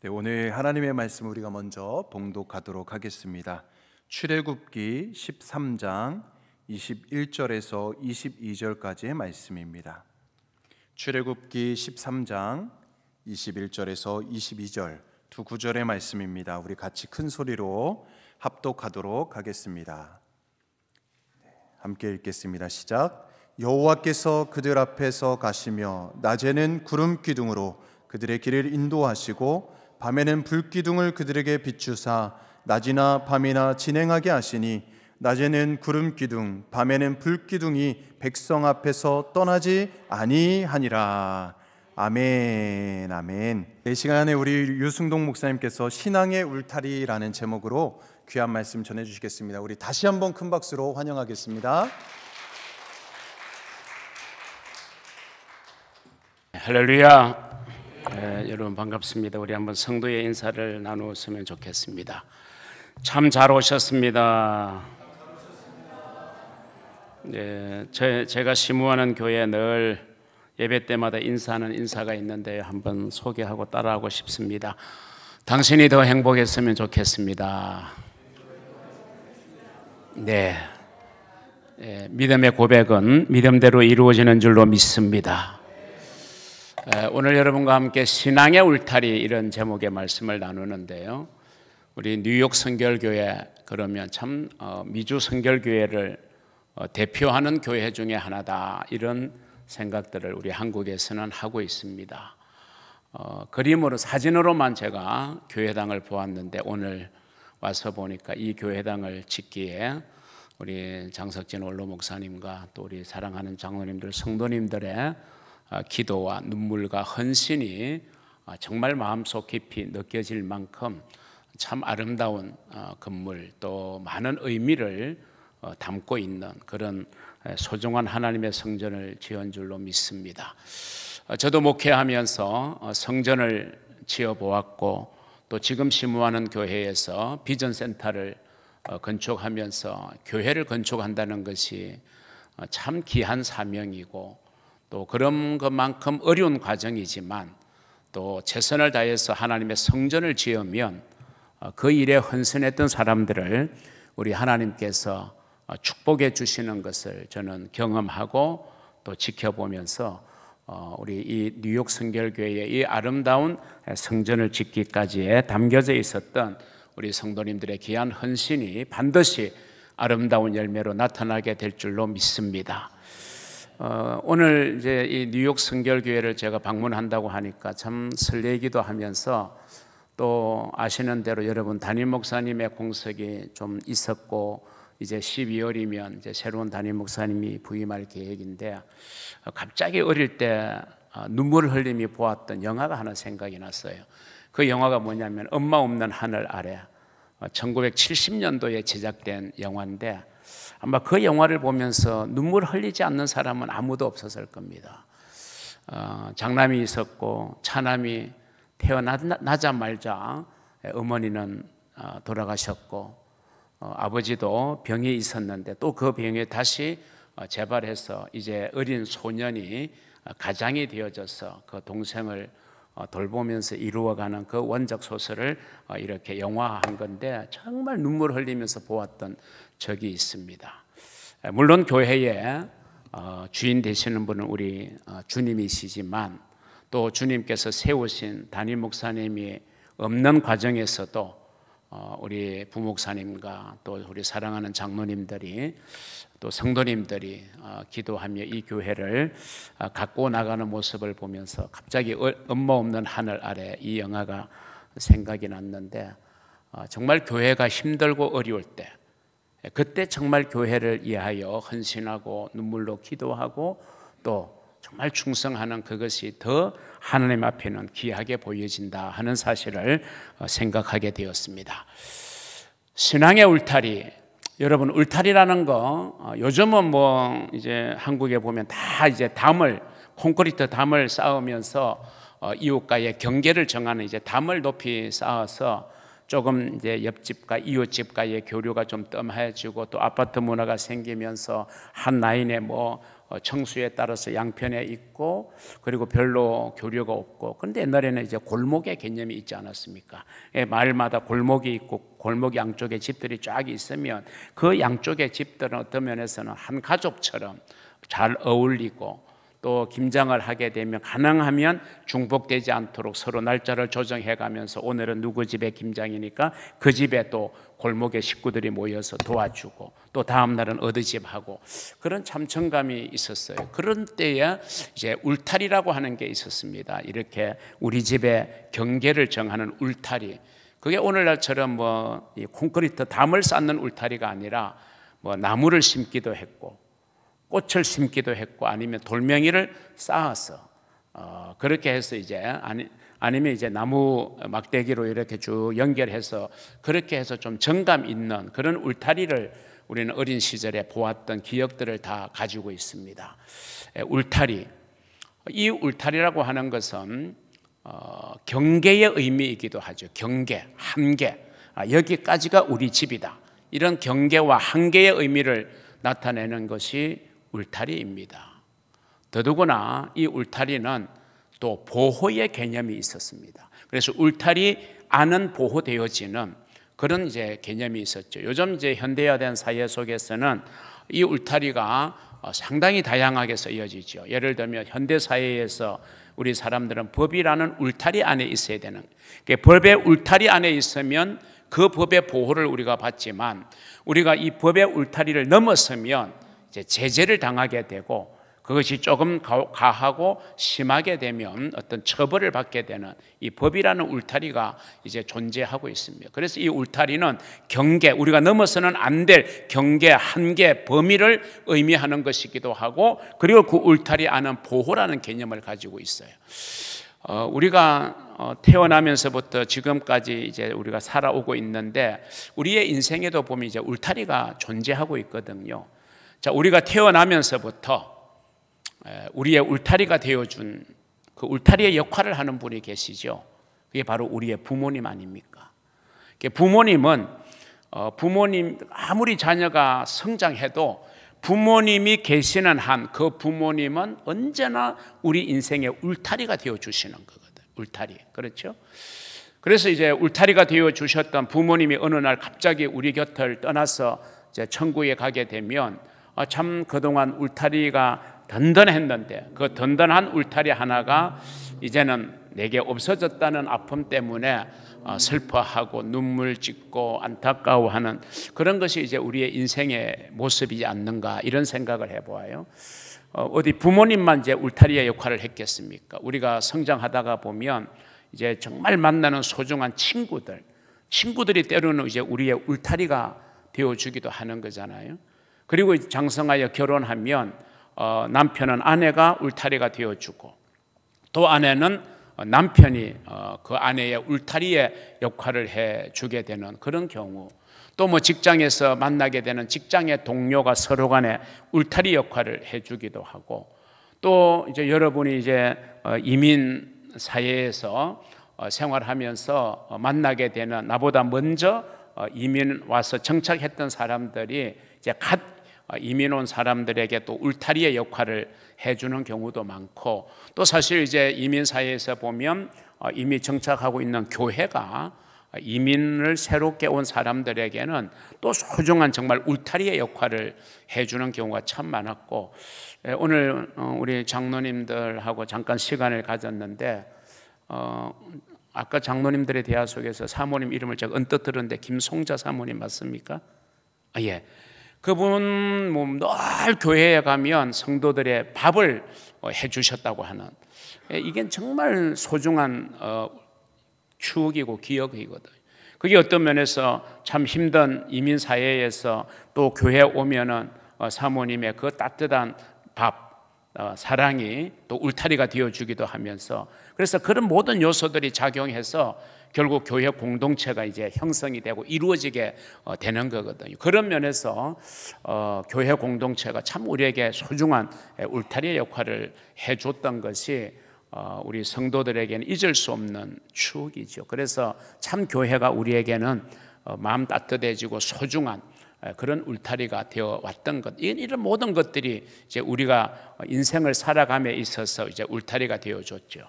네, 오늘 하나님의 말씀 우리가 먼저 봉독하도록 하겠습니다. 출애굽기 13장 21절에서 22절까지의 말씀입니다. 출애굽기 13장 21절에서 22절 두 구절의 말씀입니다. 우리 같이 큰 소리로 합독하도록 하겠습니다. 함께 읽겠습니다. 시작. 여호와께서 그들 앞에서 가시며 낮에는 구름 기둥으로 그들의 길을 인도하시고 밤에는 불기둥을 그들에게 비추사 낮이나 밤이나 진행하게 하시니 낮에는 구름 기둥 밤에는 불기둥이 백성 앞에서 떠나지 아니하니라. 아멘. 아멘. 이 시간에 우리 유승동 목사님께서 신앙의 울타리라는 제목으로 귀한 말씀 전해주시겠습니다. 우리 다시 한번 큰 박수로 환영하겠습니다. 할렐루야. 여러분 반갑습니다. 우리 한번 성도의 인사를 나누었으면 좋겠습니다. 참 잘 오셨습니다. 제가 심우하는 교회에 늘 예배 때마다 인사하는 인사가 있는데 한번 소개하고 따라하고 싶습니다. 당신이 더 행복했으면 좋겠습니다. 네, 믿음의 고백은 믿음대로 이루어지는 줄로 믿습니다. 오늘 여러분과 함께 신앙의 울타리 이런 제목의 말씀을 나누는데요. 우리 뉴욕 성결교회 그러면 참 미주 성결교회를 대표하는 교회 중에 하나다 이런 생각들을 우리 한국에서는 하고 있습니다. 그림으로 사진으로만 제가 교회당을 보았는데 오늘 와서 보니까 이 교회당을 짓기에 우리 장석진 원로 목사님과 또 우리 사랑하는 장로님들 성도님들의 기도와 눈물과 헌신이 정말 마음속 깊이 느껴질 만큼 참 아름다운 건물 또 많은 의미를 담고 있는 그런 소중한 하나님의 성전을 지은 줄로 믿습니다. 저도 목회하면서 성전을 지어 보았고 또 지금 심우하는 교회에서 비전센터를 건축하면서 교회를 건축한다는 것이 참 귀한 사명이고 또 그런 것만큼 어려운 과정이지만 또 최선을 다해서 하나님의 성전을 지으면 그 일에 헌신했던 사람들을 우리 하나님께서 축복해 주시는 것을 저는 경험하고 또 지켜보면서 우리 이 뉴욕 성결교회의 이 아름다운 성전을 짓기까지에 담겨져 있었던 우리 성도님들의 귀한 헌신이 반드시 아름다운 열매로 나타나게 될 줄로 믿습니다. 오늘 이제 이 뉴욕 성결교회를 제가 방문한다고 하니까 참 설레기도 하면서 또 아시는 대로 여러분 담임 목사님의 공석이 좀 있었고 이제 12월이면 이제 새로운 담임 목사님이 부임할 계획인데 갑자기 어릴 때 눈물을 흘리며 보았던 영화가 하나 생각이 났어요. 그 영화가 뭐냐면 엄마 없는 하늘 아래 1970년도에 제작된 영화인데 아마 그 영화를 보면서 눈물 흘리지 않는 사람은 아무도 없었을 겁니다. 장남이 있었고 차남이 태어나자마자 어머니는 돌아가셨고 아버지도 병이 있었는데 또 그 병에 다시 재발해서 이제 어린 소년이 가장이 되어져서 그 동생을 돌보면서 이루어가는 그 원작 소설을 이렇게 영화화한 건데 정말 눈물 흘리면서 보았던 적이 있습니다. 물론 교회의 주인 되시는 분은 우리 주님이시지만 또 주님께서 세우신 담임 목사님이 없는 과정에서도 우리 부목사님과 또 우리 사랑하는 장로님들이 또 성도님들이 기도하며 이 교회를 갖고 나가는 모습을 보면서 갑자기 엄마 없는 하늘 아래 이 영화가 생각이 났는데 정말 교회가 힘들고 어려울 때 그때 정말 교회를 위하여 헌신하고 눈물로 기도하고 또 정말 충성하는 그것이 더 하나님 앞에는 귀하게 보여진다 하는 사실을 생각하게 되었습니다. 신앙의 울타리, 여러분 울타리라는 거 요즘은 뭐 이제 한국에 보면 다 이제 콘크리트 담을 쌓으면서 이웃과의 경계를 정하는 이제 담을 높이 쌓아서 조금 이제 옆집과 이웃집과의 교류가 좀 뜸해지고 또 아파트 문화가 생기면서 한 라인에 뭐 청수에 따라서 양편에 있고 그리고 별로 교류가 없고, 그런데 옛날에는 이제 골목의 개념이 있지 않았습니까? 마을마다 골목이 있고 골목 양쪽에 집들이 쫙 있으면 그 양쪽의 집들은 어떤 면에서는 한 가족처럼 잘 어울리고, 또 김장을 하게 되면 가능하면 중복되지 않도록 서로 날짜를 조정해 가면서 오늘은 누구 집에 김장이니까 그 집에 또 골목의 식구들이 모여서 도와주고, 또 다음 날은 어느 집 하고, 그런 참청감이 있었어요. 그런 때에 이제 울타리라고 하는 게 있었습니다. 이렇게 우리 집의 경계를 정하는 울타리. 그게 오늘날처럼 뭐 이 콘크리트 담을 쌓는 울타리가 아니라 뭐 나무를 심기도 했고 꽃을 심기도 했고, 아니면 돌멩이를 쌓아서 그렇게 해서 이제 아니면 이제 나무 막대기로 이렇게 쭉 연결해서 그렇게 해서 좀 정감 있는 그런 울타리를 우리는 어린 시절에 보았던 기억들을 다 가지고 있습니다. 울타리, 이 울타리라고 하는 것은 경계의 의미이기도 하죠. 경계, 한계, 여기까지가 우리 집이다, 이런 경계와 한계의 의미를 나타내는 것이 울타리입니다. 더더구나 이 울타리는 또 보호의 개념이 있었습니다. 그래서 울타리 안은 보호되어지는 그런 이제 개념이 있었죠. 요즘 이제 현대화된 사회 속에서는 이 울타리가 상당히 다양하게 쓰여지죠. 예를 들면 현대 사회에서 우리 사람들은 법이라는 울타리 안에 있어야 되는, 법의 울타리 안에 있으면 그 법의 보호를 우리가 받지만, 우리가 이 법의 울타리를 넘어서면 이제 제재를 당하게 되고, 그것이 조금 가하고 심하게 되면 어떤 처벌을 받게 되는 이 법이라는 울타리가 이제 존재하고 있습니다. 그래서 이 울타리는 경계, 우리가 넘어서는 안 될 경계, 한계, 범위를 의미하는 것이기도 하고, 그리고 그 울타리 안은 보호라는 개념을 가지고 있어요. 우리가 태어나면서부터 지금까지 이제 우리가 살아오고 있는데, 우리의 인생에도 보면 이제 울타리가 존재하고 있거든요. 자, 우리가 태어나면서부터 우리의 울타리가 되어준 그 울타리의 역할을 하는 분이 계시죠. 그게 바로 우리의 부모님 아닙니까? 부모님은 부모님 아무리 자녀가 성장해도 부모님이 계시는 한 그 부모님은 언제나 우리 인생의 울타리가 되어 주시는 거거든. 울타리, 그렇죠? 그래서 이제 울타리가 되어 주셨던 부모님이 어느 날 갑자기 우리 곁을 떠나서 이제 천국에 가게 되면 참 그동안 울타리가 든든했는데 그 든든한 울타리 하나가 이제는 내게 없어졌다는 아픔 때문에 슬퍼하고 눈물 짓고 안타까워하는 그런 것이 이제 우리의 인생의 모습이지 않는가, 이런 생각을 해보아요. 어디 부모님만 이제 울타리의 역할을 했겠습니까? 우리가 성장하다가 보면 이제 정말 만나는 소중한 친구들이 때로는 이제 우리의 울타리가 되어주기도 하는 거잖아요. 그리고 장성하여 결혼하면 남편은 아내가 울타리가 되어주고, 또 아내는 남편이 그 아내의 울타리의 역할을 해주게 되는 그런 경우, 또 뭐 직장에서 만나게 되는 직장의 동료가 서로 간에 울타리 역할을 해주기도 하고, 또 이제 여러분이 이제 이민 사회에서 생활하면서 만나게 되는 나보다 먼저 이민 와서 정착했던 사람들이 이제 갓 이민 온 사람들에게 또 울타리의 역할을 해주는 경우도 많고, 또 사실 이제 이민 사회에서 보면 이미 정착하고 있는 교회가 이민을 새롭게 온 사람들에게는 또 소중한 정말 울타리의 역할을 해주는 경우가 참 많았고, 오늘 우리 장로님들하고 잠깐 시간을 가졌는데 아까 장로님들의 대화 속에서 사모님 이름을 제가 언뜻 들었는데 김송자 사모님 맞습니까? 예. 그분 늘 교회에 가면 성도들의 밥을 해주셨다고 하는, 이게 정말 소중한 추억이고 기억이거든요. 그게 어떤 면에서 참 힘든 이민 사회에서 또 교회에 오면은 사모님의 그 따뜻한 밥, 사랑이 또 울타리가 되어주기도 하면서, 그래서 그런 모든 요소들이 작용해서 결국 교회 공동체가 이제 형성이 되고 이루어지게 되는 거거든요. 그런 면에서 교회 공동체가 참 우리에게 소중한 울타리의 역할을 해줬던 것이 우리 성도들에게는 잊을 수 없는 추억이죠. 그래서 참 교회가 우리에게는 마음 따뜻해지고 소중한 그런 울타리가 되어 왔던 것, 이런 모든 것들이 이제 우리가 인생을 살아감에 있어서 이제 울타리가 되어줬죠.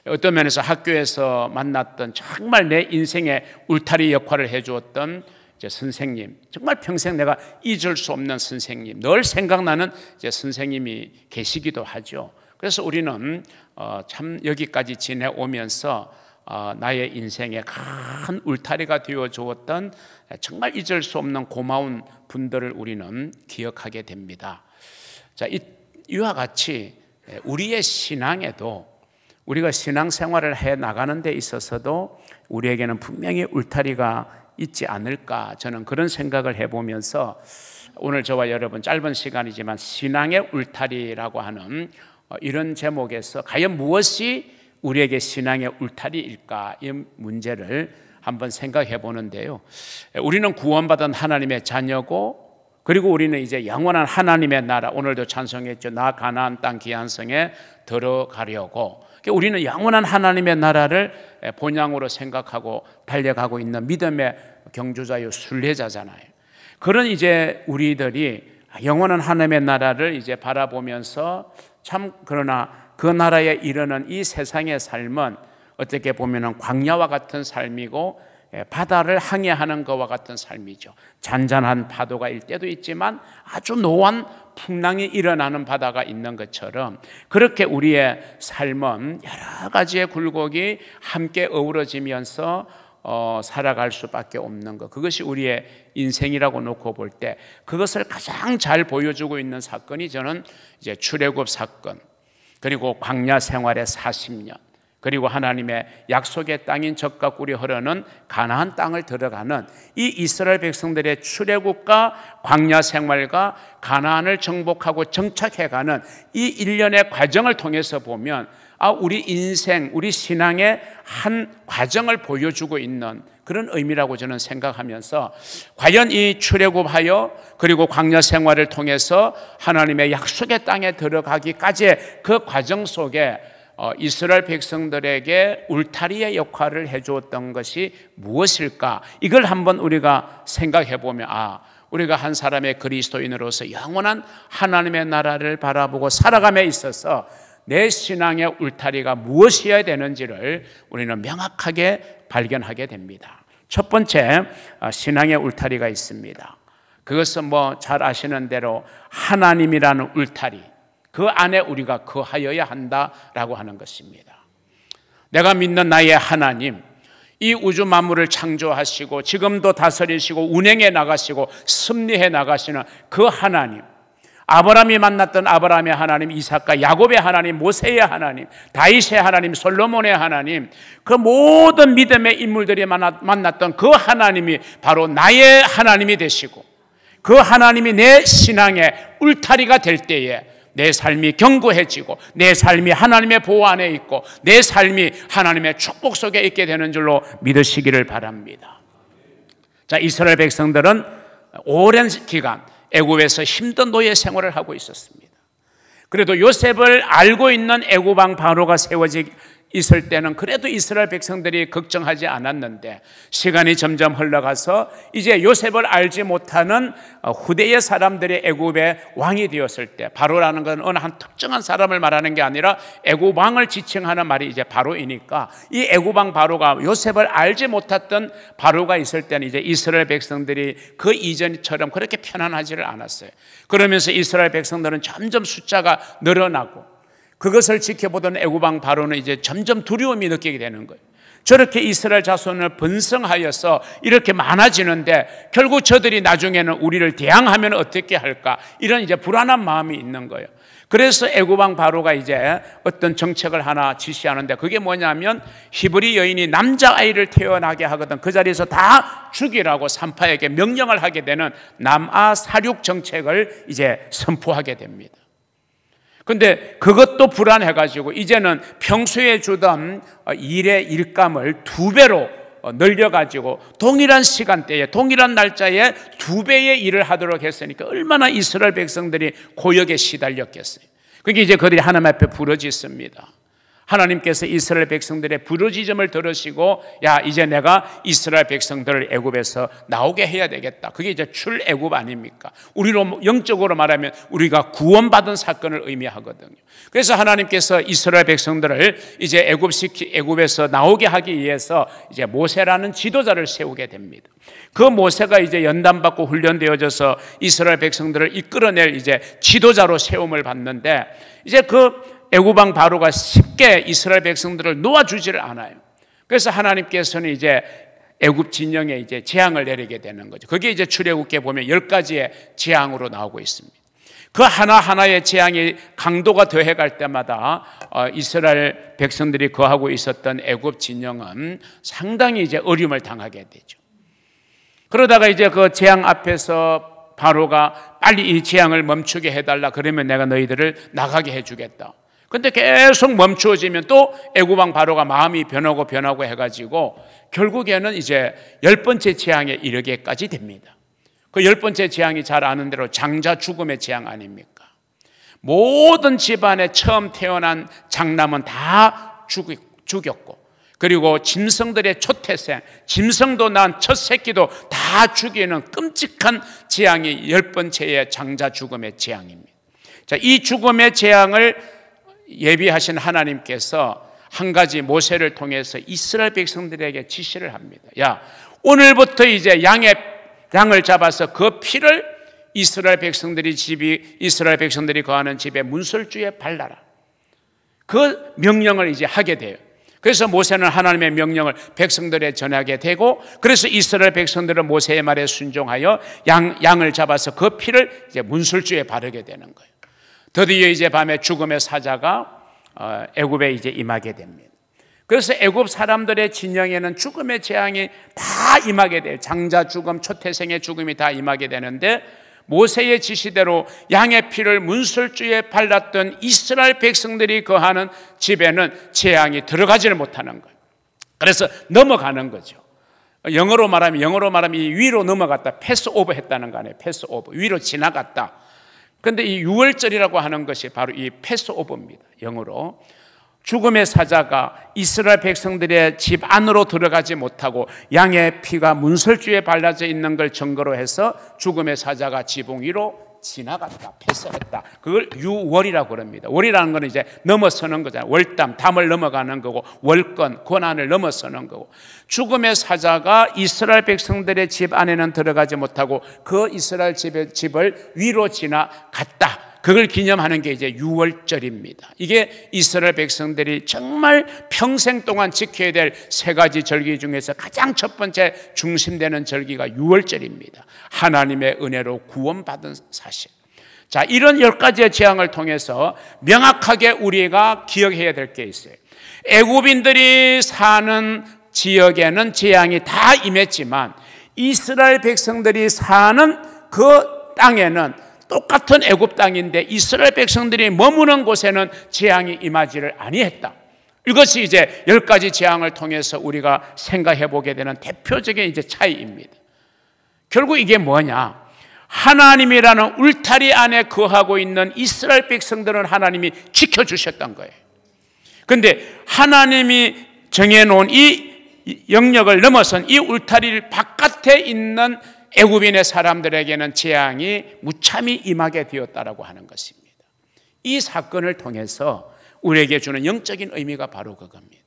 어떤 면에서 학교에서 만났던 정말 내 인생의 울타리 역할을 해주었던 이제 선생님, 정말 평생 내가 잊을 수 없는 선생님, 늘 생각나는 이제 선생님이 계시기도 하죠. 그래서 우리는 참 여기까지 지내오면서 나의 인생에 큰 울타리가 되어 주었던 정말 잊을 수 없는 고마운 분들을 우리는 기억하게 됩니다. 자, 이와 같이 우리의 신앙에도, 우리가 신앙생활을 해 나가는 데 있어서도 우리에게는 분명히 울타리가 있지 않을까, 저는 그런 생각을 해보면서 오늘 저와 여러분 짧은 시간이지만 신앙의 울타리라고 하는 이런 제목에서 과연 무엇이 우리에게 신앙의 울타리일까, 이 문제를 한번 생각해 보는데요. 우리는 구원받은 하나님의 자녀고, 그리고 우리는 이제 영원한 하나님의 나라, 오늘도 찬송했죠. 나 가나안 땅 귀한 성에 들어가려고. 우리는 영원한 하나님의 나라를 본향으로 생각하고 달려가고 있는 믿음의 경주자요 순례자잖아요. 그런 이제 우리들이 영원한 하나님의 나라를 이제 바라보면서 참, 그러나 그 나라에 이르는 이 세상의 삶은 어떻게 보면은 광야와 같은 삶이고 바다를 항해하는 것과 같은 삶이죠. 잔잔한 파도가 일 때도 있지만 아주 노한 풍랑이 일어나는 바다가 있는 것처럼, 그렇게 우리의 삶은 여러 가지의 굴곡이 함께 어우러지면서 살아갈 수밖에 없는 것, 그것이 우리의 인생이라고 놓고 볼 때 그것을 가장 잘 보여주고 있는 사건이 저는 이제 출애굽 사건, 그리고 광야 생활의 40년, 그리고 하나님의 약속의 땅인 젖과 꿀이 흐르는 가나안 땅을 들어가는 이 이스라엘 백성들의 출애굽과 광야 생활과 가나안을 정복하고 정착해가는 이 일련의 과정을 통해서 보면 우리 인생, 우리 신앙의 한 과정을 보여주고 있는 그런 의미라고 저는 생각하면서, 과연 이 출애굽하여 그리고 광야 생활을 통해서 하나님의 약속의 땅에 들어가기까지의 그 과정 속에 이스라엘 백성들에게 울타리의 역할을 해주었던 것이 무엇일까? 이걸 한번 우리가 생각해 보면 우리가 한 사람의 그리스도인으로서 영원한 하나님의 나라를 바라보고 살아감에 있어서 내 신앙의 울타리가 무엇이어야 되는지를 우리는 명확하게 발견하게 됩니다. 첫 번째, 신앙의 울타리가 있습니다. 그것은 잘 아시는 대로 하나님이라는 울타리, 그 안에 우리가 거하여야 한다라고 하는 것입니다. 내가 믿는 나의 하나님, 이 우주 만물을 창조하시고 지금도 다스리시고 운행해 나가시고 섭리해 나가시는 그 하나님, 아브라함이 만났던 아브라함의 하나님, 이삭과 야곱의 하나님, 모세의 하나님, 다윗의 하나님, 솔로몬의 하나님, 그 모든 믿음의 인물들이 만났던 그 하나님이 바로 나의 하나님이 되시고, 그 하나님이 내 신앙의 울타리가 될 때에 내 삶이 견고해지고 내 삶이 하나님의 보호 안에 있고 내 삶이 하나님의 축복 속에 있게 되는 줄로 믿으시기를 바랍니다. 자, 이스라엘 백성들은 오랜 기간 애굽에서 힘든 노예 생활을 하고 있었습니다. 그래도 요셉을 알고 있는 애굽 왕 바로가 세워지 있을 때는 그래도 이스라엘 백성들이 걱정하지 않았는데, 시간이 점점 흘러가서 이제 요셉을 알지 못하는 후대의 사람들이 애굽의 왕이 되었을 때, 바로라는 건 어느 한 특정한 사람을 말하는 게 아니라 애굽 왕을 지칭하는 말이 이제 바로이니까, 이 애굽 왕 바로가 요셉을 알지 못했던 바로가 있을 때는 이제 이스라엘 백성들이 그 이전처럼 그렇게 편안하지를 않았어요. 그러면서 이스라엘 백성들은 점점 숫자가 늘어나고, 그것을 지켜보던 애굽 왕 바로는 이제 점점 두려움이 느끼게 되는 거예요. 저렇게 이스라엘 자손을 번성하여서 이렇게 많아지는데 결국 저들이 나중에는 우리를 대항하면 어떻게 할까, 이런 이제 불안한 마음이 있는 거예요. 그래서 애굽 왕 바로가 이제 어떤 정책을 하나 지시하는데, 그게 뭐냐면 히브리 여인이 남자아이를 태어나게 하거든 그 자리에서 다 죽이라고 산파에게 명령을 하게 되는 남아 사륙 정책을 이제 선포하게 됩니다. 근데 그것도 불안해가지고 이제는 평소에 주던 일의 일감을 2배로 늘려가지고 동일한 시간대에 동일한 날짜에 2배의 일을 하도록 했으니까 얼마나 이스라엘 백성들이 고역에 시달렸겠어요. 그게 이제 그들이 하나님 앞에 부르짖습니다. 하나님께서 이스라엘 백성들의 부르짖음을 들으시고 야 이제 내가 이스라엘 백성들을 애굽에서 나오게 해야 되겠다. 그게 이제 출애굽 아닙니까? 우리로 영적으로 말하면 우리가 구원받은 사건을 의미하거든요. 그래서 하나님께서 이스라엘 백성들을 이제 애굽에서 나오게 하기 위해서 이제 모세라는 지도자를 세우게 됩니다. 그 모세가 이제 연단받고 훈련되어져서 이스라엘 백성들을 이끌어낼 이제 지도자로 세움을 받는데 이제 그 애굽왕 바로가 쉽게 이스라엘 백성들을 놓아주지를 않아요. 그래서 하나님께서는 이제 애굽 진영에 이제 재앙을 내리게 되는 거죠. 그게 이제 출애굽기에 보면 10가지의 재앙으로 나오고 있습니다. 그 하나하나의 재앙이 강도가 더해갈 때마다 이스라엘 백성들이 거하고 있었던 애굽 진영은 상당히 이제 어려움을 당하게 되죠. 그러다가 이제 그 재앙 앞에서 바로가 빨리 이 재앙을 멈추게 해달라 그러면 내가 너희들을 나가게 해주겠다. 근데 계속 멈추어지면 또 애굽왕 바로가 마음이 변하고 해가지고 결국에는 이제 10번째 재앙에 이르게까지 됩니다. 그 10번째 재앙이 잘 아는 대로 장자 죽음의 재앙 아닙니까? 모든 집안에 처음 태어난 장남은 다 죽였고 그리고 짐승들의 초태생, 짐승도 난 첫 새끼도 다 죽이는 끔찍한 재앙이 10번째의 장자 죽음의 재앙입니다. 자, 이 죽음의 재앙을 예비하신 하나님께서 한 가지 모세를 통해서 이스라엘 백성들에게 지시를 합니다. 야, 오늘부터 이제 양을 잡아서 그 피를 이스라엘 백성들이 거하는 집의 문설주에 발라라. 그 명령을 이제 하게 돼요. 그래서 모세는 하나님의 명령을 백성들에 전하게 되고 그래서 이스라엘 백성들은 모세의 말에 순종하여 양을 잡아서 그 피를 이제 문설주에 바르게 되는 거예요. 드디어 이제 밤에 죽음의 사자가 애굽에 이제 임하게 됩니다. 그래서 애굽 사람들의 진영에는 죽음의 재앙이 다 임하게 돼요. 장자 죽음, 초태생의 죽음이 다 임하게 되는데 모세의 지시대로 양의 피를 문설주에 발랐던 이스라엘 백성들이 거하는 집에는 재앙이 들어가지를 못하는 거예요. 그래서 넘어가는 거죠. 영어로 말하면 이 위로 넘어갔다, 패스오버 했다는 거 아니에요. 패스오버, 위로 지나갔다. 그런데 이 유월절이라고 하는 것이 바로 이 패스오버입니다. 영어로. 죽음의 사자가 이스라엘 백성들의 집 안으로 들어가지 못하고 양의 피가 문설주에 발라져 있는 걸 증거로 해서 죽음의 사자가 지붕 위로 지나갔다, 패스했다. 그걸 유월이라고 그럽니다. 월이라는 건 이제 넘어서는 거잖아요. 월담, 담을 넘어가는 거고 월권, 고난을 넘어서는 거고 죽음의 사자가 이스라엘 백성들의 집 안에는 들어가지 못하고 그 이스라엘 집을 위로 지나갔다. 그걸 기념하는 게 이제 유월절입니다. 이게 이스라엘 백성들이 정말 평생 동안 지켜야 될 3가지 절기 중에서 가장 첫 번째 중심되는 절기가 유월절입니다. 하나님의 은혜로 구원받은 사실. 자, 이런 10가지의 재앙을 통해서 명확하게 우리가 기억해야 될 게 있어요. 애굽인들이 사는 지역에는 재앙이 다 임했지만 이스라엘 백성들이 사는 그 땅에는 똑같은 애굽 땅인데 이스라엘 백성들이 머무는 곳에는 재앙이 임하지를 아니했다. 이것이 이제 10가지 재앙을 통해서 우리가 생각해 보게 되는 대표적인 이제 차이입니다. 결국 이게 뭐냐? 하나님이라는 울타리 안에 거하고 있는 이스라엘 백성들은 하나님이 지켜주셨던 거예요. 그런데 하나님이 정해놓은 이 영역을 넘어선 이 울타리 바깥에 있는 애굽인의 사람들에게는 재앙이 무참히 임하게 되었다라고 하는 것입니다. 이 사건을 통해서 우리에게 주는 영적인 의미가 바로 그겁니다.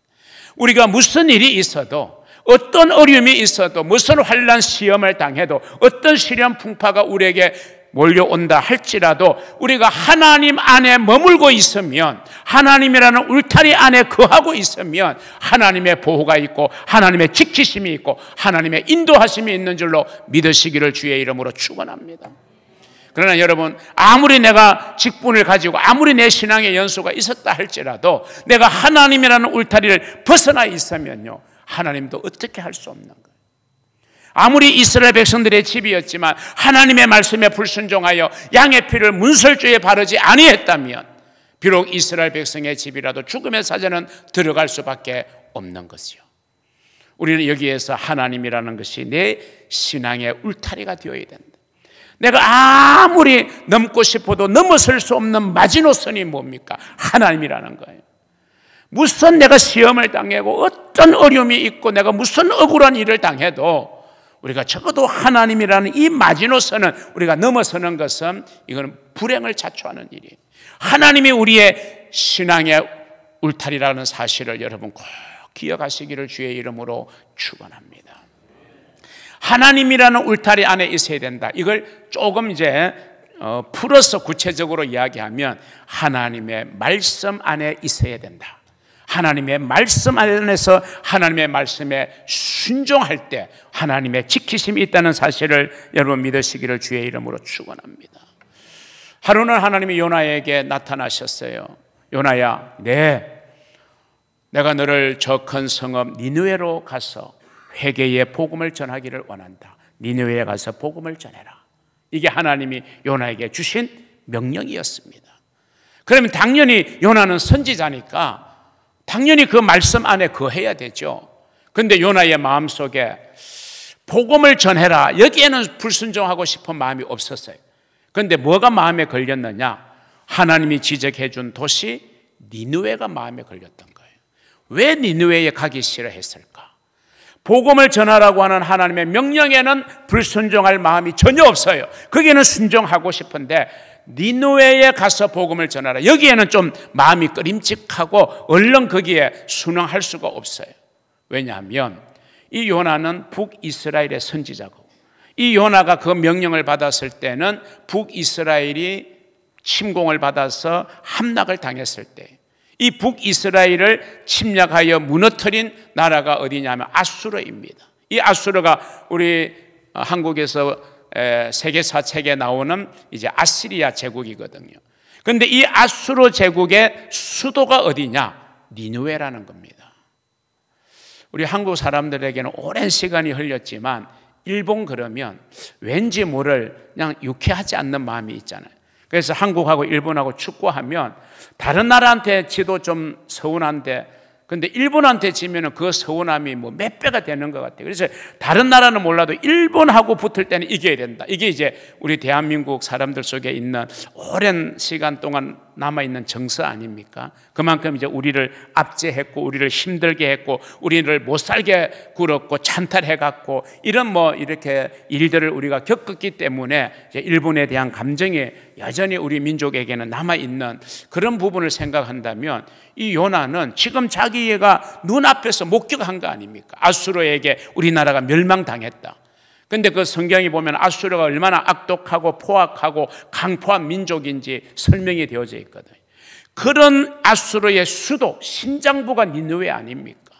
우리가 무슨 일이 있어도 어떤 어려움이 있어도 무슨 환난 시험을 당해도 어떤 시련 풍파가 우리에게 몰려온다 할지라도 우리가 하나님 안에 머물고 있으면 하나님이라는 울타리 안에 거하고 있으면 하나님의 보호가 있고 하나님의 지키심이 있고 하나님의 인도하심이 있는 줄로 믿으시기를 주의 이름으로 축원합니다. 그러나 여러분 아무리 내가 직분을 가지고 아무리 내 신앙의 연수가 있었다 할지라도 내가 하나님이라는 울타리를 벗어나 있으면요 하나님도 어떻게 할 수 없는 거예요. 아무리 이스라엘 백성들의 집이었지만 하나님의 말씀에 불순종하여 양의 피를 문설주에 바르지 아니했다면 비록 이스라엘 백성의 집이라도 죽음의 사자는 들어갈 수밖에 없는 것이요. 우리는 여기에서 하나님이라는 것이 내 신앙의 울타리가 되어야 된다. 내가 아무리 넘고 싶어도 넘어설 수 없는 마지노선이 뭡니까? 하나님이라는 거예요. 무슨 내가 시험을 당하고 어떤 어려움이 있고 내가 무슨 억울한 일을 당해도 우리가 적어도 하나님이라는 이 마지노선은 우리가 넘어서는 것은 이거는 불행을 자초하는 일이에요. 하나님이 우리의 신앙의 울타리라는 사실을 여러분 꼭 기억하시기를 주의 이름으로 축원합니다. 하나님이라는 울타리 안에 있어야 된다. 이걸 조금 이제 풀어서 구체적으로 이야기하면 하나님의 말씀 안에 있어야 된다. 하나님의 말씀 안에서 하나님의 말씀에 순종할 때 하나님의 지키심이 있다는 사실을 여러분 믿으시기를 주의 이름으로 축원합니다. 하루는 하나님이 요나에게 나타나셨어요. 요나야, 내가 너를 저 큰 성읍 니느웨로 가서 회개의 복음을 전하기를 원한다. 니느웨에 가서 복음을 전해라. 이게 하나님이 요나에게 주신 명령이었습니다. 그러면 당연히 요나는 선지자니까 당연히 그 말씀 안에 거해야 되죠. 그런데 요나의 마음속에 복음을 전해라, 여기에는 불순종하고 싶은 마음이 없었어요. 그런데 뭐가 마음에 걸렸느냐? 하나님이 지적해 준 도시 니느웨가 마음에 걸렸던 거예요. 왜 니느웨에 가기 싫어했을까? 복음을 전하라고 하는 하나님의 명령에는 불순종할 마음이 전혀 없어요. 거기에는 순종하고 싶은데 니느웨에 가서 복음을 전하라, 여기에는 좀 마음이 꺼림칙하고 얼른 거기에 순응할 수가 없어요. 왜냐하면 이 요나는 북이스라엘의 선지자고, 이 요나가 그 명령을 받았을 때는 북이스라엘이 침공을 받아서 함락을 당했을 때, 이 북이스라엘을 침략하여 무너뜨린 나라가 어디냐면 아수르입니다. 이 아수르가 우리 한국에서 세계사 책에 나오는 이제 아시리아 제국이거든요. 그런데 이 아수르 제국의 수도가 어디냐? 니느웨라는 겁니다. 우리 한국 사람들에게는 오랜 시간이 흘렸지만 일본 그러면 왠지 모를 그냥 유쾌하지 않는 마음이 있잖아요. 그래서 한국하고 일본하고 축구하면 다른 나라한테 지도 좀 서운한데, 근데 일본한테 지면은 그 서운함이 뭐 몇 배가 되는 것 같아요. 그래서 다른 나라는 몰라도 일본하고 붙을 때는 이겨야 된다. 이게 이제 우리 대한민국 사람들 속에 있는 오랜 시간 동안 남아있는 정서 아닙니까? 그만큼 이제 우리를 압제했고, 우리를 힘들게 했고, 우리를 못 살게 굴었고, 찬탈해갖고, 이런 뭐 이렇게 일들을 우리가 겪었기 때문에 이제 일본에 대한 감정이 여전히 우리 민족에게는 남아있는 그런 부분을 생각한다면 이 요나는 지금 자기가 눈앞에서 목격한 거 아닙니까? 아수르에게 우리나라가 멸망당했다. 그런데 그 성경이 보면 아수르가 얼마나 악독하고 포악하고 강포한 민족인지 설명이 되어져 있거든요. 그런 아수르의 수도, 심장부가 니느웨 아닙니까?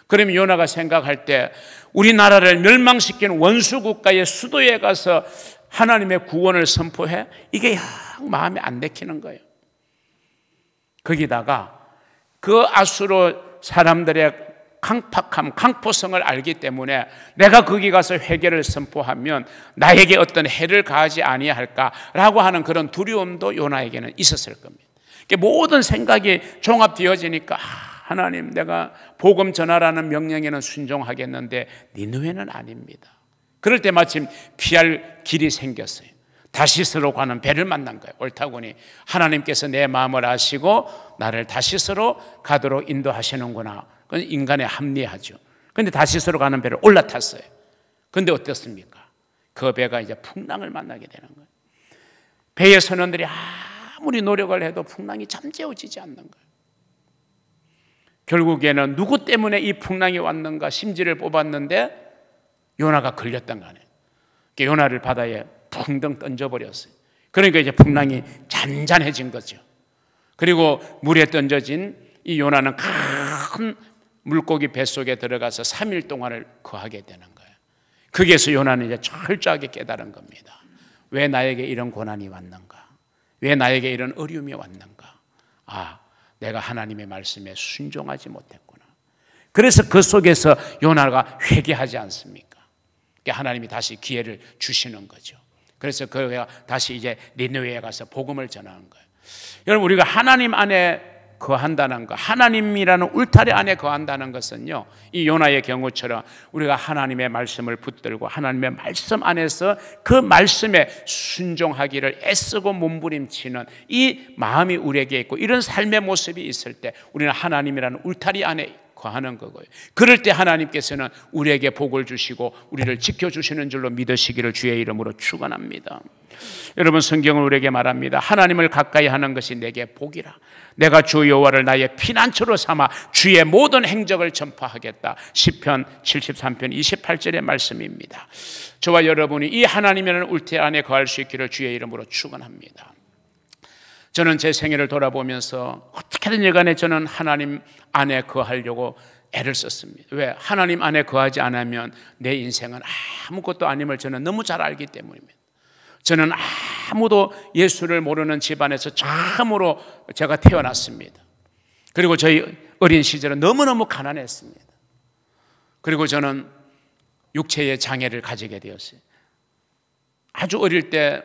그러면 요나가 생각할 때 우리나라를 멸망시키는 원수국가의 수도에 가서 하나님의 구원을 선포해? 이게 영 마음에 안 내키는 거예요. 거기다가 그 아수르 사람들의 강팍함, 강포성을 알기 때문에 내가 거기 가서 회개를 선포하면 나에게 어떤 해를 가하지 아니할까라고 하는 그런 두려움도 요나에게는 있었을 겁니다. 모든 생각이 종합되어지니까 하나님, 내가 복음 전하라는 명령에는 순종하겠는데 니느웨는 아닙니다. 그럴 때 마침 피할 길이 생겼어요. 다시스로 가는 배를 만난 거예요. 옳다구니 하나님께서 내 마음을 아시고 나를 다시스로 가도록 인도하시는구나. 그건 인간의 합리하죠. 그런데 다시스로 가는 배를 올라탔어요. 그런데 어떻습니까? 그 배가 이제 풍랑을 만나게 되는 거예요. 배의 선원들이 아무리 노력을 해도 풍랑이 잠재워지지 않는 거예요. 결국에는 누구 때문에 이 풍랑이 왔는가 심지를 뽑았는데 요나가 걸렸던 거 아니에요. 요나를 바다에 붕덩 던져버렸어요. 그러니까 이제 풍랑이 잔잔해진 거죠. 그리고 물에 던져진 이 요나는 큰 물고기 뱃속에 들어가서 3일 동안을 거하게 되는 거예요. 거기에서 요나는 이제 철저하게 깨달은 겁니다. 왜 나에게 이런 고난이 왔는가? 왜 나에게 이런 어려움이 왔는가? 내가 하나님의 말씀에 순종하지 못했구나. 그래서 그 속에서 요나가 회개하지 않습니까? 하나님이 다시 기회를 주시는 거죠. 그래서 그가 다시 이제 니느웨에 가서 복음을 전하는 거예요. 여러분, 우리가 하나님 안에 거한다는 것, 하나님이라는 울타리 안에 거한다는 것은요, 이 요나의 경우처럼 우리가 하나님의 말씀을 붙들고 하나님의 말씀 안에서 그 말씀에 순종하기를 애쓰고 몸부림치는 이 마음이 우리에게 있고, 이런 삶의 모습이 있을 때 우리는 하나님이라는 울타리 안에 거하는 거고요. 그럴 때 하나님께서는 우리에게 복을 주시고 우리를 지켜주시는 줄로 믿으시기를 주의 이름으로 축원합니다. 여러분, 성경은 우리에게 말합니다. 하나님을 가까이 하는 것이 내게 복이라. 내가 주 여호와를 나의 피난처로 삼아 주의 모든 행적을 전파하겠다. 시편 73편 28절의 말씀입니다. 저와 여러분이 이 하나님이라는 울타리 안에 거할 수 있기를 주의 이름으로 축원합니다. 저는 제 생애를 돌아보면서 어떻게든 여간에 저는 하나님 안에 거하려고 애를 썼습니다. 왜? 하나님 안에 거하지 않으면 내 인생은 아무것도 아님을 저는 너무 잘 알기 때문입니다. 저는 아무도 예수를 모르는 집안에서 처음으로 제가 태어났습니다. 그리고 저희 어린 시절은 너무너무 가난했습니다. 그리고 저는 육체의 장애를 가지게 되었어요. 아주 어릴 때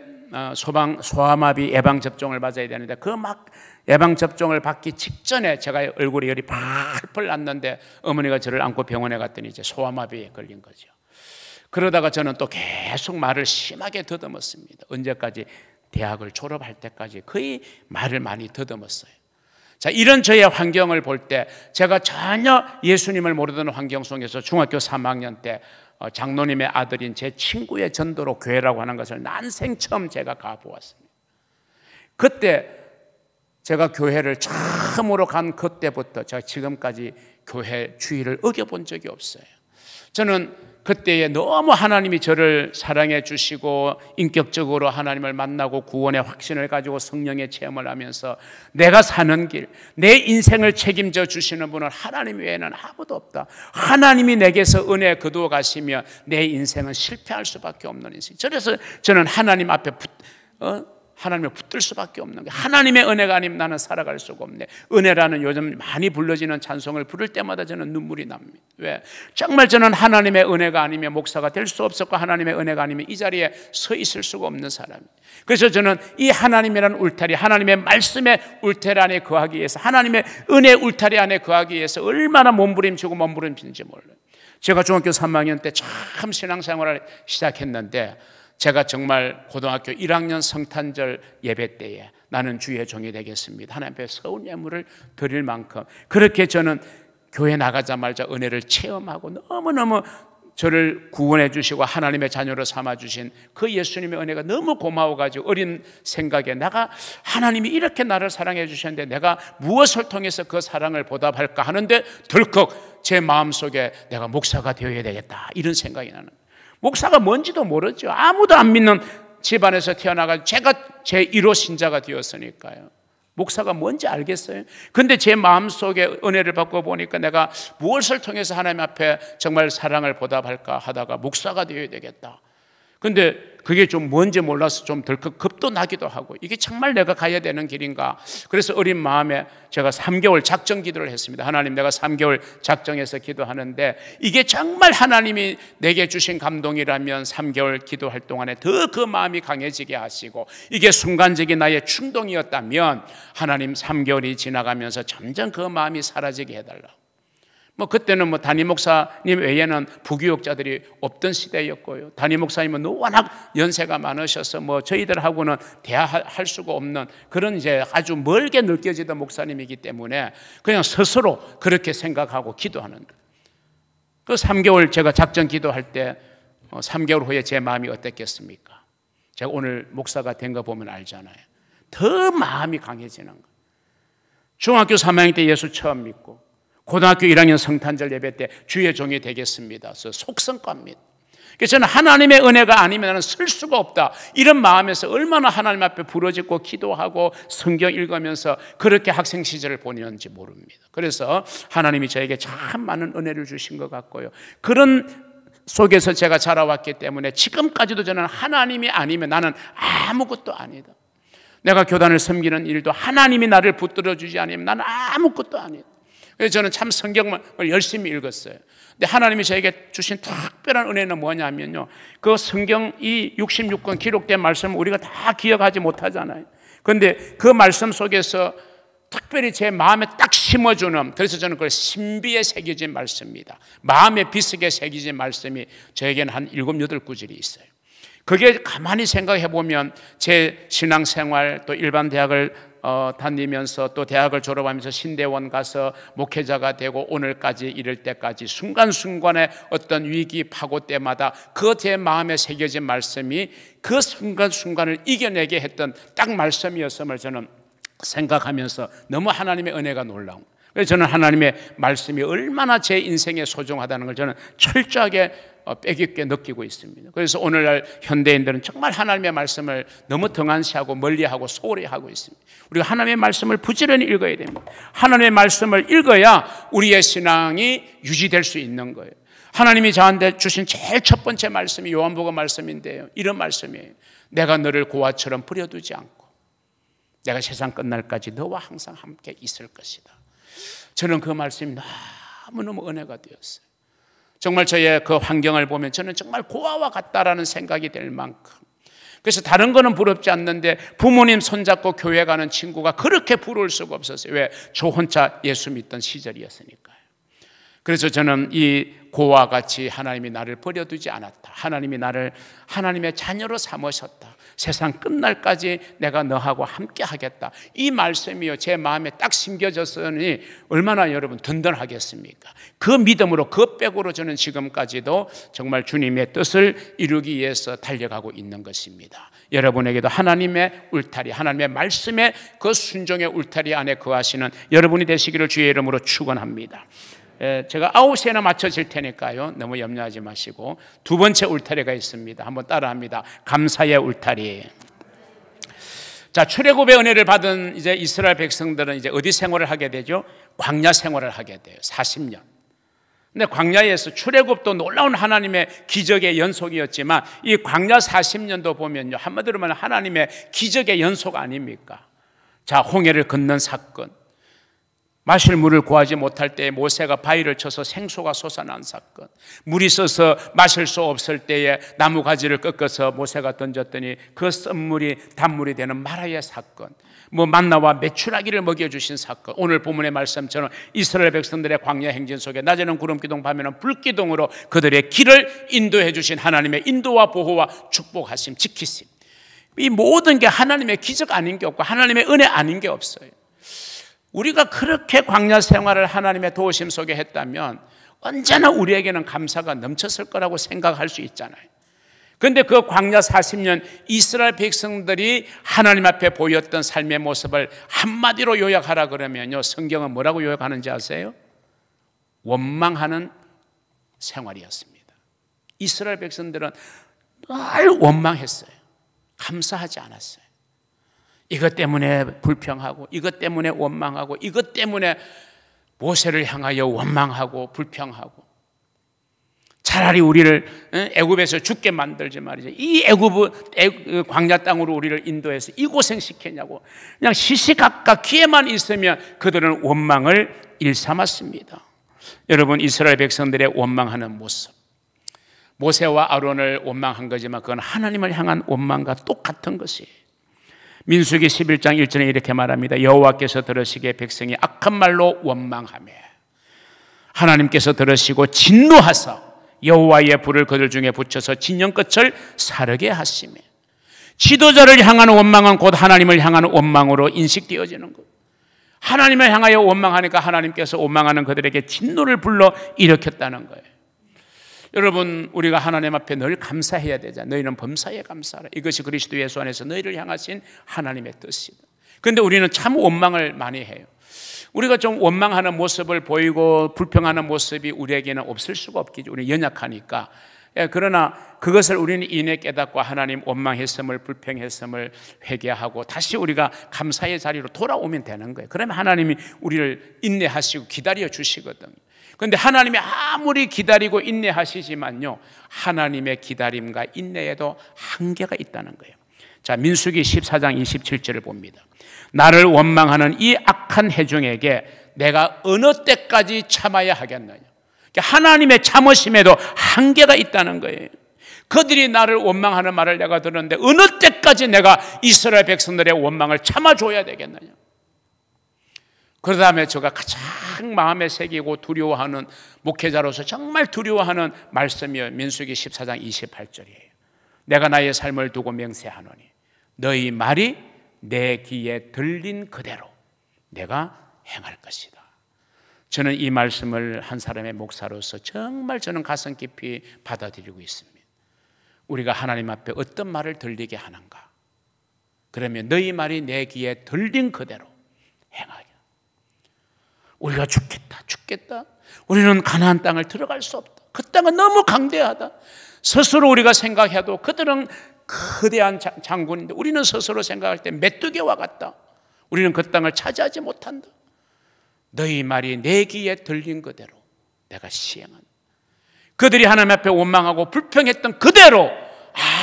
소아마비 예방접종을 맞아야 되는데 그 막 예방접종을 받기 직전에 제가 얼굴에 열이 펄펄 났는데 어머니가 저를 안고 병원에 갔더니 이제 소아마비에 걸린 거죠. 그러다가 저는 또 계속 말을 심하게 더듬었습니다. 언제까지? 대학을 졸업할 때까지 거의 말을 많이 더듬었어요. 자, 이런 저의 환경을 볼 때 제가 전혀 예수님을 모르던 환경 속에서 중학교 3학년 때 장로님의 아들인 제 친구의 전도로 교회라고 하는 것을 난생 처음 제가 가보았습니다. 그때 제가 교회를 처음으로 간 그때부터 제가 지금까지 교회 주의를 어겨본 적이 없어요. 저는 그때에 너무 하나님이 저를 사랑해 주시고 인격적으로 하나님을 만나고 구원의 확신을 가지고 성령의 체험을 하면서 내가 사는 길, 내 인생을 책임져 주시는 분은 하나님 외에는 아무도 없다. 하나님이 내게서 은혜 거두어 가시면 내 인생은 실패할 수밖에 없는 인생. 그래서 저는 하나님 앞에 하나님을 붙들 수밖에 없는 게, 하나님의 은혜가 아니면 나는 살아갈 수가 없네. 은혜라는 요즘 많이 불러지는 찬송을 부를 때마다 저는 눈물이 납니다. 왜? 정말 저는 하나님의 은혜가 아니면 목사가 될 수 없었고 하나님의 은혜가 아니면 이 자리에 서 있을 수가 없는 사람이에요. 그래서 저는 이 하나님이라는 울타리, 하나님의 말씀의 울타리 안에 거하기 위해서, 하나님의 은혜의 울타리 안에 거하기 위해서 얼마나 몸부림치고 몸부림치는지 몰라요. 제가 중학교 3학년 때 처음 신앙생활을 시작했는데, 제가 정말 고등학교 1학년 성탄절 예배 때에 나는 주의 종이 되겠습니다, 하나님 앞에 서운 예물을 드릴 만큼 그렇게 저는 교회 나가자마자 은혜를 체험하고 너무너무 저를 구원해 주시고 하나님의 자녀로 삼아 주신 그 예수님의 은혜가 너무 고마워가지고 어린 생각에 내가 하나님이 이렇게 나를 사랑해 주셨는데 내가 무엇을 통해서 그 사랑을 보답할까 하는데 덜컥 제 마음속에 내가 목사가 되어야 되겠다, 이런 생각이 나는 거예요. 목사가 뭔지도 모르죠. 아무도 안 믿는 집안에서 태어나가지고 제가 제 1호 신자가 되었으니까요. 목사가 뭔지 알겠어요? 근데 제 마음속에 은혜를 받고 보니까 내가 무엇을 통해서 하나님 앞에 정말 사랑을 보답할까 하다가 목사가 되어야 되겠다. 근데 그게 좀 뭔지 몰라서 좀 덜컥 겁도 나기도 하고, 이게 정말 내가 가야 되는 길인가. 그래서 어린 마음에 제가 3개월 작정 기도를 했습니다. 하나님, 내가 3개월 작정해서 기도하는데 이게 정말 하나님이 내게 주신 감동이라면 3개월 기도할 동안에 더 그 마음이 강해지게 하시고, 이게 순간적인 나의 충동이었다면 하나님 3개월이 지나가면서 점점 그 마음이 사라지게 해달라고. 그때는 담임 목사님 외에는 부교육자들이 없던 시대였고요. 담임 목사님은 워낙 연세가 많으셔서 저희들하고는 대화할 수가 없는 그런 이제 아주 멀게 느껴지던 목사님이기 때문에 그냥 스스로 그렇게 생각하고 기도하는 거예요. 그 3개월 제가 작전 기도할 때 3개월 후에 제 마음이 어땠겠습니까? 제가 오늘 목사가 된 거 보면 알잖아요. 더 마음이 강해지는 거예요. 중학교 3학년 때 예수 처음 믿고 고등학교 1학년 성탄절 예배 때 주의 종이 되겠습니다. 그래서 속성과입니다. 그래서 저는 하나님의 은혜가 아니면 나는 쓸 수가 없다, 이런 마음에서 얼마나 하나님 앞에 부르짖고 기도하고 성경 읽으면서 그렇게 학생 시절을 보냈는지 모릅니다. 그래서 하나님이 저에게 참 많은 은혜를 주신 것 같고요. 그런 속에서 제가 자라왔기 때문에 지금까지도 저는 하나님이 아니면 나는 아무것도 아니다. 내가 교단을 섬기는 일도 하나님이 나를 붙들어 주지 않으면 나는 아무것도 아니다. 그래서 저는 참 성경을 열심히 읽었어요. 근데 하나님이 저에게 주신 특별한 은혜는 뭐냐면요, 그 성경 이 66권 기록된 말씀을 우리가 다 기억하지 못하잖아요. 그런데 그 말씀 속에서 특별히 제 마음에 딱 심어주는, 그래서 저는 그걸 신비에 새겨진 말씀입니다. 마음에 비스게 새겨진 말씀이 저에게는 한 7, 8구절이 있어요. 그게 가만히 생각해 보면 제 신앙생활, 또 일반 대학을 다니면서 또 대학을 졸업하면서 신대원 가서 목회자가 되고 오늘까지 이럴 때까지 순간순간의 어떤 위기 파고 때마다 그 제 마음에 새겨진 말씀이 그 순간순간을 이겨내게 했던 딱 말씀이었음을 저는 생각하면서 너무 하나님의 은혜가 놀라운, 그래서 저는 하나님의 말씀이 얼마나 제 인생에 소중하다는 걸 저는 철저하게 빼깊게 느끼고 있습니다. 그래서 오늘날 현대인들은 정말 하나님의 말씀을 너무 등한시하고 멀리하고 소홀히 하고 있습니다. 우리가 하나님의 말씀을 부지런히 읽어야 됩니다. 하나님의 말씀을 읽어야 우리의 신앙이 유지될 수 있는 거예요. 하나님이 저한테 주신 제일 첫 번째 말씀이 요한복음 말씀인데요, 이런 말씀이에요. 내가 너를 고아처럼 버려두지 않고 내가 세상 끝날까지 너와 항상 함께 있을 것이다. 저는 그 말씀이 너무너무 은혜가 되었어요. 정말 저의 그 환경을 보면 저는 정말 고아와 같다라는 생각이 될 만큼, 그래서 다른 거는 부럽지 않는데 부모님 손잡고 교회 가는 친구가 그렇게 부러울 수가 없었어요. 왜? 저 혼자 예수 믿던 시절이었으니까요. 그래서 저는 이 고아와 같이 하나님이 나를 버려두지 않았다, 하나님이 나를 하나님의 자녀로 삼으셨다, 세상 끝날까지 내가 너하고 함께 하겠다, 이 말씀이요 제 마음에 딱 심겨졌으니 얼마나 여러분 든든하겠습니까? 그 믿음으로, 그 백으로 저는 지금까지도 정말 주님의 뜻을 이루기 위해서 달려가고 있는 것입니다. 여러분에게도 하나님의 울타리, 하나님의 말씀의 그 순종의 울타리 안에 거하시는 여러분이 되시기를 주의 이름으로 축원합니다. 제가 9시에나 맞춰질 테니까요, 너무 염려하지 마시고 두 번째 울타리가 있습니다. 한번 따라합니다. 감사의 울타리. 자, 출애굽의 은혜를 받은 이제 이스라엘 백성들은 이제 어디 생활을 하게 되죠? 광야 생활을 하게 돼요. 40년. 근데 광야에서 출애굽도 놀라운 하나님의 기적의 연속이었지만 이 광야 40년도 보면요, 한마디로 말하면 하나님의 기적의 연속 아닙니까? 자, 홍해를 건넌 사건, 마실 물을 구하지 못할 때 모세가 바위를 쳐서 생수가 솟아난 사건, 물이 써서 마실 수 없을 때에 나무 가지를 꺾어서 모세가 던졌더니 그 쓴물이 단물이 되는 마라의 사건, 만나와 메추라기를 먹여주신 사건, 오늘 본문의 말씀처럼 이스라엘 백성들의 광야 행진 속에 낮에는 구름기둥 밤에는 불기둥으로 그들의 길을 인도해 주신 하나님의 인도와 보호와 축복하심, 지키심, 이 모든 게 하나님의 기적 아닌 게 없고 하나님의 은혜 아닌 게 없어요. 우리가 그렇게 광야 생활을 하나님의 도우심 속에 했다면 언제나 우리에게는 감사가 넘쳤을 거라고 생각할 수 있잖아요. 그런데 그 광야 40년 이스라엘 백성들이 하나님 앞에 보였던 삶의 모습을 한마디로 요약하라 그러면요, 성경은 뭐라고 요약하는지 아세요? 원망하는 생활이었습니다. 이스라엘 백성들은 늘 원망했어요. 감사하지 않았어요. 이것 때문에 불평하고, 이것 때문에 원망하고, 이것 때문에 모세를 향하여 원망하고 불평하고, 차라리 우리를 애굽에서 죽게 만들지 말이죠, 이 광야 땅으로 우리를 인도해서 이 고생시켰냐고 그냥 시시각각 기회만 있으면 그들은 원망을 일삼았습니다. 여러분, 이스라엘 백성들의 원망하는 모습, 모세와 아론을 원망한 거지만 그건 하나님을 향한 원망과 똑같은 것이에요. 민수기 11장 1절에 이렇게 말합니다. 여호와께서 들으시기에 백성이 악한 말로 원망하며 하나님께서 들으시고 진노하사 여호와의 불을 그들 중에 붙여서 진영끝을 사르게 하시며, 지도자를 향하는 원망은 곧 하나님을 향하는 원망으로 인식되어지는 것. 하나님을 향하여 원망하니까 하나님께서 원망하는 그들에게 진노를 불러 일으켰다는 거예요. 여러분, 우리가 하나님 앞에 늘 감사해야 되잖아요. 너희는 범사에 감사하라. 이것이 그리스도 예수 안에서 너희를 향하신 하나님의 뜻이다. 그런데 우리는 참 원망을 많이 해요. 우리가 좀 원망하는 모습을 보이고 불평하는 모습이 우리에게는 없을 수가 없겠죠. 우리는 연약하니까. 그러나 그것을 우리는 이내 깨닫고 하나님 원망했음을, 불평했음을 회개하고 다시 우리가 감사의 자리로 돌아오면 되는 거예요. 그러면 하나님이 우리를 인내하시고 기다려 주시거든요. 그런데 하나님이 아무리 기다리고 인내하시지만요, 하나님의 기다림과 인내에도 한계가 있다는 거예요. 자, 민수기 14장 27절을 봅니다. 나를 원망하는 이 악한 회중에게 내가 어느 때까지 참아야 하겠느냐. 하나님의 참으심에도 한계가 있다는 거예요. 그들이 나를 원망하는 말을 내가 들었는데 어느 때까지 내가 이스라엘 백성들의 원망을 참아줘야 되겠느냐. 그 다음에 제가 가장 마음에 새기고 두려워하는, 목회자로서 정말 두려워하는 말씀이 민수기 14장 28절이에요. 내가 나의 삶을 두고 맹세하노니 너희 말이 내 귀에 들린 그대로 내가 행할 것이다. 저는 이 말씀을 한 사람의 목사로서 정말 저는 가슴 깊이 받아들이고 있습니다. 우리가 하나님 앞에 어떤 말을 들리게 하는가? 그러면 너희 말이 내 귀에 들린 그대로 행하게. 우리가 죽겠다. 우리는 가나안 땅을 들어갈 수 없다. 그 땅은 너무 강대하다. 스스로 우리가 생각해도 그들은 거대한 장군인데 우리는 스스로 생각할 때 메뚜기와 같다. 우리는 그 땅을 차지하지 못한다. 너희 말이 내 귀에 들린 그대로 내가 시행한다. 그들이 하나님 앞에 원망하고 불평했던 그대로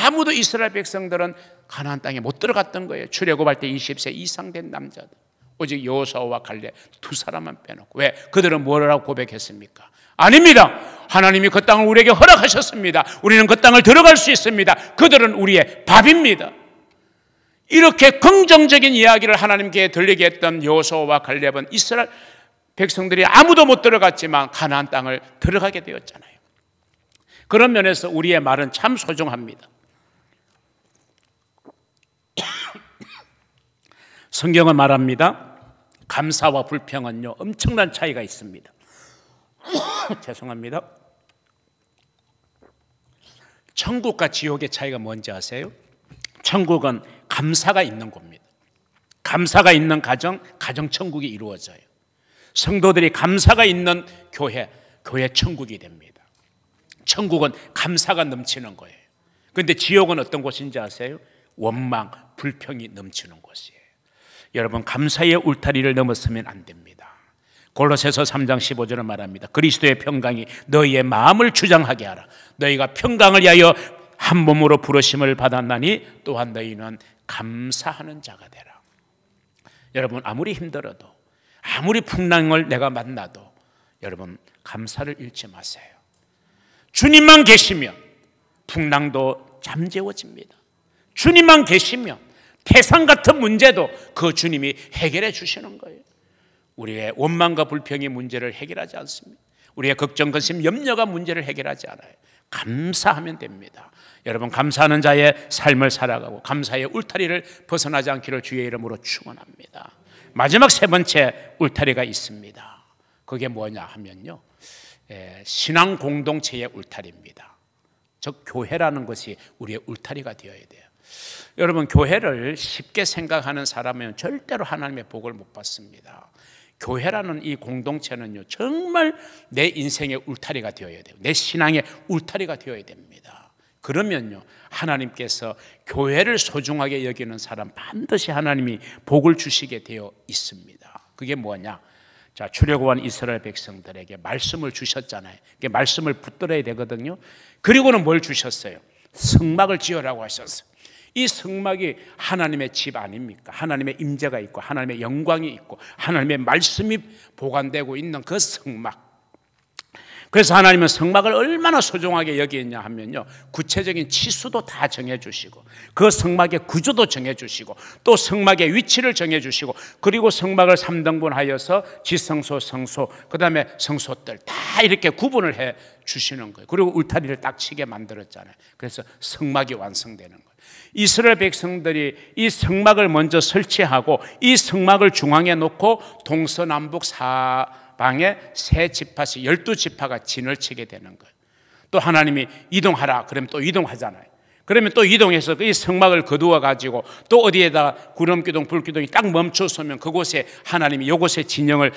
아무도 이스라엘 백성들은 가나안 땅에 못 들어갔던 거예요. 출애굽할 때 20세 이상 된 남자들, 오직 여호수아와 갈렙 두 사람만 빼놓고. 왜? 그들은 뭐라고 고백했습니까? 아닙니다. 하나님이 그 땅을 우리에게 허락하셨습니다. 우리는 그 땅을 들어갈 수 있습니다. 그들은 우리의 밥입니다. 이렇게 긍정적인 이야기를 하나님께 들리게 했던 여호수아와 갈렙은 이스라엘 백성들이 아무도 못 들어갔지만 가나안 땅을 들어가게 되었잖아요. 그런 면에서 우리의 말은 참 소중합니다. 성경은 말합니다. 감사와 불평은요 엄청난 차이가 있습니다. 죄송합니다. 천국과 지옥의 차이가 뭔지 아세요? 천국은 감사가 있는 곳입니다. 감사가 있는 가정 천국이 이루어져요. 성도들이 감사가 있는 교회 천국이 됩니다. 천국은 감사가 넘치는 거예요. 그런데 지옥은 어떤 곳인지 아세요? 원망, 불평이 넘치는 곳이에요. 여러분, 감사의 울타리를 넘어서면 안 됩니다. 골로새서 3장 15절은 말합니다. 그리스도의 평강이 너희의 마음을 주장하게 하라. 너희가 평강을 위하여 한 몸으로 부르심을 받았나니 또한 너희는 감사하는 자가 되라. 여러분, 아무리 힘들어도, 아무리 풍랑을 내가 만나도 여러분 감사를 잃지 마세요. 주님만 계시면 풍랑도 잠재워집니다. 주님만 계시면 태산 같은 문제도 그 주님이 해결해 주시는 거예요. 우리의 원망과 불평의 문제를 해결하지 않습니다. 우리의 걱정, 근심, 염려가 문제를 해결하지 않아요. 감사하면 됩니다. 여러분, 감사하는 자의 삶을 살아가고 감사의 울타리를 벗어나지 않기를 주의 이름으로 축원합니다. 마지막 세 번째 울타리가 있습니다. 그게 뭐냐 하면요, 신앙 공동체의 울타리입니다. 즉 교회라는 것이 우리의 울타리가 되어야 돼요. 여러분, 교회를 쉽게 생각하는 사람은 절대로 하나님의 복을 못 받습니다. 교회라는 이 공동체는요 정말 내 인생의 울타리가 되어야 돼요. 내 신앙의 울타리가 되어야 됩니다. 그러면요 하나님께서 교회를 소중하게 여기는 사람 반드시 하나님이 복을 주시게 되어 있습니다. 그게 뭐냐? 자, 출애굽한 이스라엘 백성들에게 말씀을 주셨잖아요. 그 말씀을 붙들어야 되거든요. 그리고는 뭘 주셨어요? 성막을 지으라고 하셨어요. 이 성막이 하나님의 집 아닙니까? 하나님의 임재가 있고 하나님의 영광이 있고 하나님의 말씀이 보관되고 있는 그 성막. 그래서 하나님은 성막을 얼마나 소중하게 여기느냐 하면요, 구체적인 치수도 다 정해주시고 그 성막의 구조도 정해주시고 또 성막의 위치를 정해주시고 그리고 성막을 3등분하여서 지성소, 성소, 그 다음에 성소들 다 이렇게 구분을 해 주시는 거예요. 그리고 울타리를 딱 치게 만들었잖아요. 그래서 성막이 완성되는 거예요. 이스라엘 백성들이 이 성막을 먼저 설치하고 이 성막을 중앙에 놓고 동서남북 사방에 세 지파씩 12지파가 진을 치게 되는 거예요. 또 하나님이 이동하라 그러면 또 이동하잖아요. 그러면 또 이동해서 이 성막을 거두어 가지고 또 어디에다 구름기둥 불기둥이 딱 멈춰서면 그곳에 하나님이 이곳에 진영을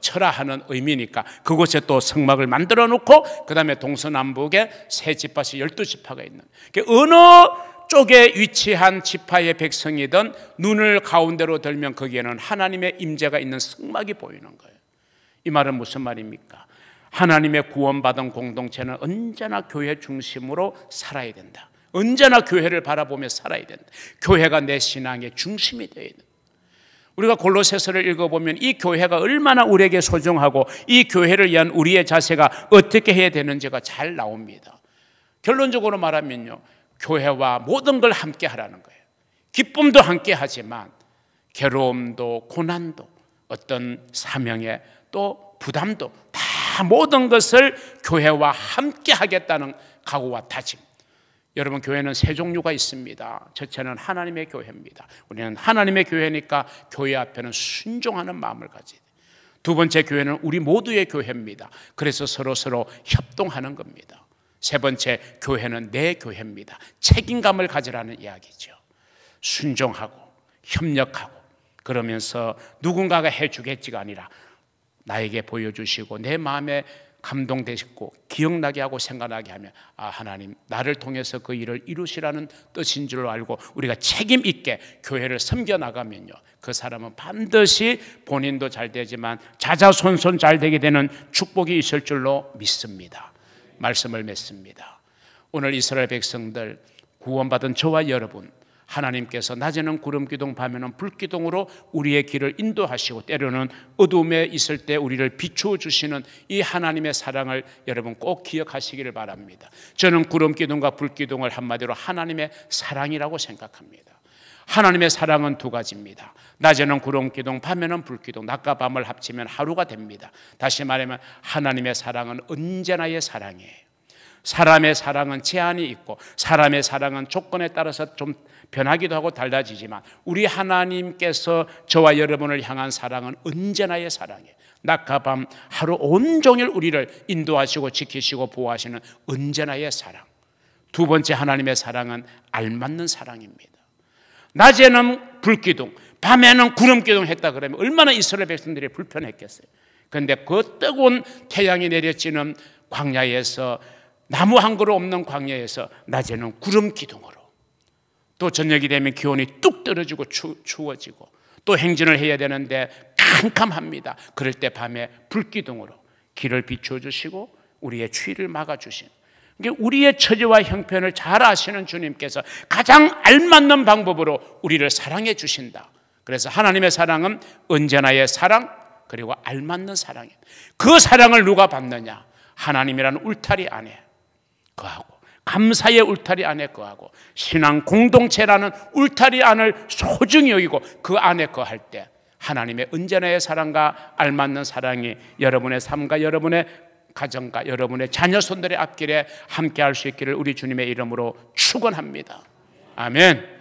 쳐라 하는 의미니까 그곳에 또 성막을 만들어 놓고 그 다음에 동서남북에 세 지파씩 12지파가 있는, 어느 쪽에 위치한 지파의 백성이든 눈을 가운데로 들면 거기에는 하나님의 임재가 있는 성막이 보이는 거예요. 이 말은 무슨 말입니까? 하나님의 구원받은 공동체는 언제나 교회 중심으로 살아야 된다. 언제나 교회를 바라보며 살아야 된다. 교회가 내 신앙의 중심이 되어야 된다. 우리가 골로새서를 읽어보면 이 교회가 얼마나 우리에게 소중하고 이 교회를 위한 우리의 자세가 어떻게 해야 되는지가 잘 나옵니다. 결론적으로 말하면요, 교회와 모든 걸 함께 하라는 거예요. 기쁨도 함께 하지만 괴로움도 고난도 어떤 사명에 또 부담도 다 모든 것을 교회와 함께 하겠다는 각오와 다짐. 여러분, 교회는 세 종류가 있습니다. 첫째는 하나님의 교회입니다. 우리는 하나님의 교회니까 교회 앞에는 순종하는 마음을 가져야 돼요. 두 번째, 교회는 우리 모두의 교회입니다. 그래서 서로 협동하는 겁니다. 세 번째, 교회는 내 교회입니다. 책임감을 가지라는 이야기죠. 순종하고 협력하고 그러면서 누군가가 해주겠지가 아니라 나에게 보여주시고 내 마음에 감동되시고 기억나게 하고 생각나게 하면, 아, 하나님 나를 통해서 그 일을 이루시라는 뜻인 줄 알고 우리가 책임 있게 교회를 섬겨나가면요, 그 사람은 반드시 본인도 잘 되지만 자자손손 잘 되게 되는 축복이 있을 줄로 믿습니다. 말씀을 맺습니다. 오늘 이스라엘 백성들, 구원받은 저와 여러분, 하나님께서 낮에는 구름기둥, 밤에는 불기둥으로 우리의 길을 인도하시고 때로는 어둠에 있을 때 우리를 비추어 주시는 이 하나님의 사랑을 여러분 꼭 기억하시기를 바랍니다. 저는 구름기둥과 불기둥을 한마디로 하나님의 사랑이라고 생각합니다. 하나님의 사랑은 두 가지입니다. 낮에는 구름기둥, 밤에는 불기둥, 낮과 밤을 합치면 하루가 됩니다. 다시 말하면 하나님의 사랑은 언제나의 사랑이에요. 사람의 사랑은 제한이 있고 사람의 사랑은 조건에 따라서 좀 변하기도 하고 달라지지만 우리 하나님께서 저와 여러분을 향한 사랑은 언제나의 사랑이에요. 낮과 밤 하루 온종일 우리를 인도하시고 지키시고 보호하시는 언제나의 사랑. 두 번째, 하나님의 사랑은 알맞는 사랑입니다. 낮에는 불기둥, 밤에는 구름기둥 했다 그러면 얼마나 이스라엘 백성들이 불편했겠어요. 그런데 그 뜨거운 태양이 내려지는 광야에서, 나무 한 그루 없는 광야에서 낮에는 구름기둥으로, 또 저녁이 되면 기온이 뚝 떨어지고 추워지고 또 행진을 해야 되는데 캄캄합니다. 그럴 때 밤에 불기둥으로 길을 비추어 주시고 우리의 추위를 막아주신, 우리의 처지와 형편을 잘 아시는 주님께서 가장 알맞는 방법으로 우리를 사랑해 주신다. 그래서 하나님의 사랑은 언제나의 사랑, 그리고 알맞는 사랑이에요. 그 사랑을 누가 받느냐? 하나님이라는 울타리 안에 거하고, 감사의 울타리 안에 거하고, 신앙 공동체라는 울타리 안을 소중히 여기고 그 안에 거할 때 하나님의 언제나의 사랑과 알맞는 사랑이 여러분의 삶과 여러분의 가정과 여러분의 자녀 손들의 앞길에 함께 할 수 있기를 우리 주님의 이름으로 축원합니다. 아멘.